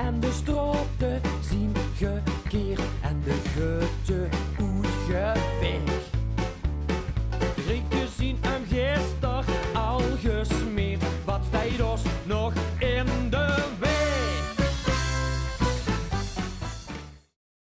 en de stroten zien gekeerd en de gutten uitgeveegd. Grieken zien hem gisteren al gesmeerd, wat stijdt ons nog